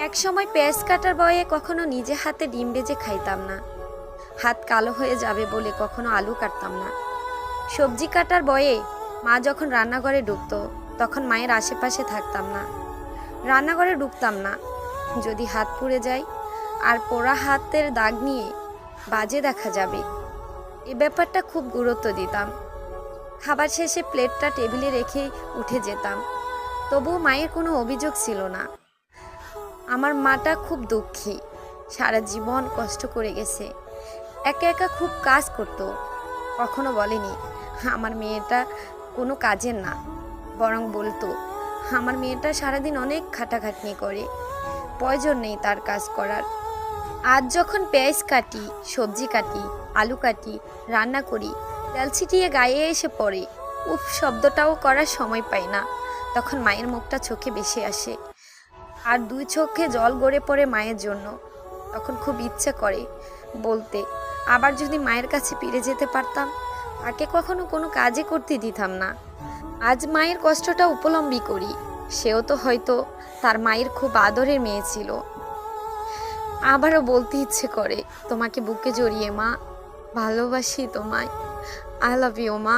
এক সময় পেঁয়াজ কাটার বয়ে কখনো নিজে হাতে ডিম ভেজে খাইতাম না। হাত কালো হয়ে যাবে বলে কখনো আলু কাটতাম না। সবজি কাটার বয়ে মা যখন রান্নাঘরে ঢুকতো তখন মায়ের আশেপাশে থাকতাম না। রান্নাঘরে ঢুকতাম না, যদি হাত পুড়ে যায় আর পোড়া হাতের দাগ নিয়ে বাজে দেখা যাবে, এ ব্যাপারটা খুব গুরুত্ব দিতাম। খাবার শেষে প্লেটটা টেবিলে রেখে উঠে যেতাম, তবুও মায়ের কোনো অভিযোগ ছিল না। আমার মাটা খুব দুঃখী, সারা জীবন কষ্ট করে গেছে, একা একা খুব কাজ করতো। কখনো বলেনি আমার মেয়েটা কোনো কাজের না, বরং বলতো আমার মেয়েটা সারাদিন অনেক খাটাখাটনি করে, প্রয়োজন নেই তার কাজ করার। আজ যখন পেঁয়াজ কাটি, সবজি কাটি, আলু কাটি, রান্না করি, তেল ছিটিয়ে গায়ে এসে পড়ে, উফ শব্দটাও করার সময় পাই না, তখন মায়ের মুখটা চোখে ভেসে আসে আর দুই চোখে জল গড়ে পড়ে মায়ের জন্য। তখন খুব ইচ্ছে করে বলতে, আবার যদি মায়ের কাছে ফিরে যেতে পারতাম, তাকে কখনো কোনো কাজে করতে দিতাম না। আজ মায়ের কষ্টটা উপলব্ধি করি, সেও তো হয়তো তার মায়ের খুব আদরের মেয়ে ছিল। আবারও বলতে ইচ্ছে করে, তোমাকে বুকে জড়িয়ে, মা ভালোবাসি তোমায়, আই লাভ ইউ মা।